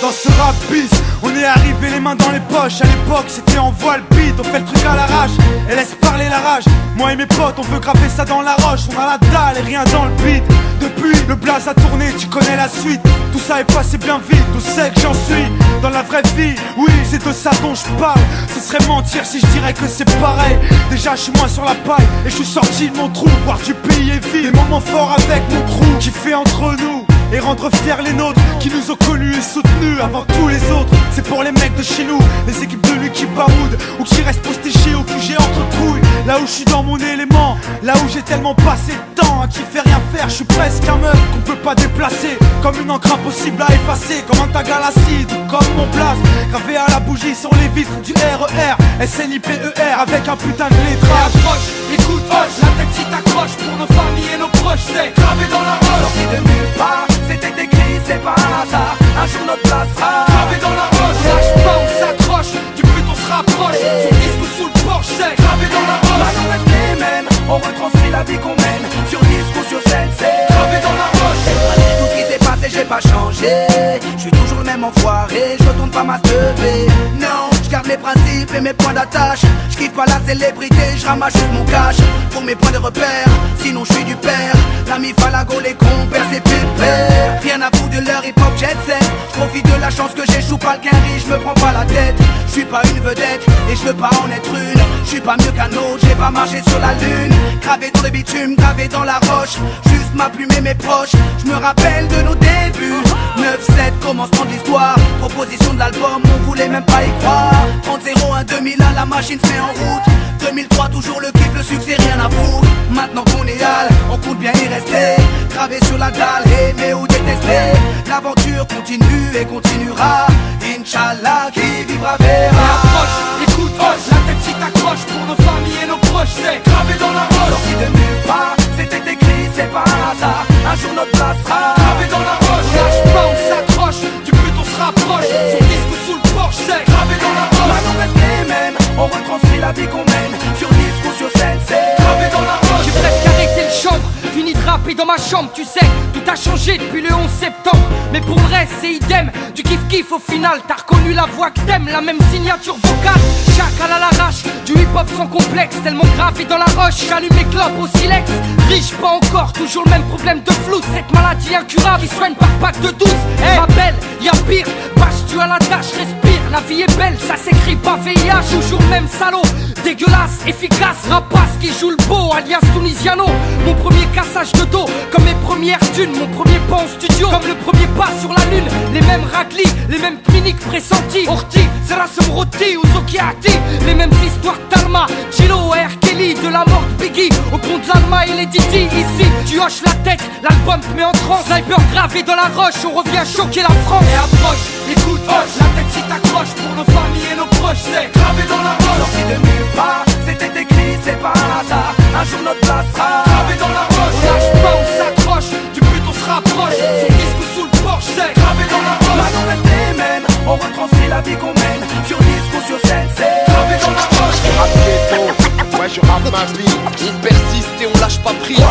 dans ce rap bis. On est arrivé les mains dans les poches. À l'époque c'était en voile beat. On fait le truc à l'arrache et laisse parler la rage. Moi et mes potes on veut graver ça dans la roche. On a la dalle et rien dans le beat. Depuis le blaze a tourné, tu connais la suite. Tout ça est passé bien vite, tout sait que j'en suis. Dans la vraie vie, oui c'est de ça dont je parle. Ce serait mentir si je dirais que c'est pareil. Déjà je suis moins sur la paille et je suis sorti de mon trou. Voir du pays et vivre des moments forts avec mon crew. Qui fait entre nous et rendre fiers les nôtres, qui nous ont connus et soutenus avant tous les autres. C'est pour les mecs de chez nous, les équipes de lui qui baroudent ou qui restent postichés au QG entre couilles. Là où je suis dans mon élément, là où j'ai tellement passé de temps à qui fait rien faire. Je suis presque un meuf qu'on peut pas déplacer, comme une encre impossible à effacer, comme un tag à l'acide ou comme mon place gravé à la bougie sur les vitres du RER SNIPER avec un putain de lettrage. Approche, écoute, hoche, la tête si t'accroches pour nos familles et nos proches, c'est gravé dans la roche. Sorti de nulle part, c'était écrit, c'est pas un hasard. Un jour notre place sera gravé dans la roche. Lâche pas, on s'accroche, du but on se rapproche. Son disque ou sous le porche, c'est gravé dans la roche. Maintenant reste les mêmes, on retranscrit la vie qu'on mène. Sur disque ou sur scène, c'est gravé dans la roche. tout ce qui s'est passé, j'ai pas changé. Je suis toujours le même enfoiré, je retourne pas ma teubée. Non, je garde mes principes et mes points d'attache. Je kiffe pas la célébrité, je ramasse juste mon cash pour mes points de repère, sinon je suis du père. L'ami Falago, les compères, c'est pépère. Rien à foutre de leur hip-hop jet set. Je profite de la chance que j'échoue pas le quinri, je me prends pas la tête. Je suis pas une vedette et je veux pas en être une. Je suis pas mieux qu'un autre, j'ai pas marché sur la lune. Gravé dans le bitume, gravé dans la roche. Juste ma plume et mes proches, je me rappelle de nos débuts. 9-7, commencement de l'histoire. Proposition de l'album, on voulait même pas y croire. 30-01, 2001, la machine se met en route. 2003, toujours le kiff, le succès, rien à foutre. Maintenant qu'on est hal, on compte bien y rester. Gravé sur la dalle, aimer ou détester. L'aventure continue et continuera. Inch'Allah, qui vivra verra. Approche, écoute, hoche, la tête si t'accroches pour nos familles et nos proches, c'est gravé dans la roche. Sorti de nulle part, c'était écrit, c'est pas un hasard. Un jour notre place sera gravé dans la roche. Lâche pas, on s'accroche, du but on se rapproche. Son disque ou sous le porche, c'est gravé dans la roche. Maintenant reste les mêmes, on retranscrit la vie qu'on mène. Sur disque ou sur scène, c'est gravé dans la roche. J'ai presque arrêté le chanvre, fini de rapper dans ma chambre. Tu sais, tout a changé depuis le 11 septembre. Mais pour le reste, c'est idem, du kiff-kiff au final. T'as reconnu la voix que t'aimes, la même signature vocale. Chacal à l'arrache, du hip-hop sans complexe. Tellement gravé dans la roche, j'allume mes clopes au silex. Riche pas encore, toujours le même problème de flou. Cette maladie incurable qui soigne par pack de 12. Ma belle, y'a pire, bâche-tu à la tâche, respire. La vie est belle, ça s'écrit pas VIH. Toujours le même salaud, dégueulasse, efficace. Rapace qui joue le beau, alias Tunisiano. Mon premier cassage de dos, comme mes premières thunes. Mon premier pas en studio, comme le premier pas sur la lune. Les mêmes raclis, les mêmes cliniques pressentis. Orti, Zerasem Roti ou Zokiati. Les mêmes histoires d'Alma, Chilo, R. Kelly. De la mort de Biggie, au pont de l'Alma et les Didi. Ici, tu hoches la tête, l'album te met en transe. Sniper gravé dans la roche, on revient choquer la France. Et approche, écoute, hoche, la tête si t'accroches pour nos familles et nos proches, c'est gravé dans la roche. sorti de nulle part, c'était écrit, c'est pas un hasard. Un jour notre place sera gravé dans la roche. On lâche pas, on s'accroche, du but on se rapproche. Son disque ou sous le porche, c'est gravé dans la roche. Maintenant reste les mêmes, on retranscrit la vie qu'on mène. Sur disque ou sur scène, c'est gravé dans la roche. Rap ghetto, ouais je rappe ma vie. On persiste et on lâche pas prise.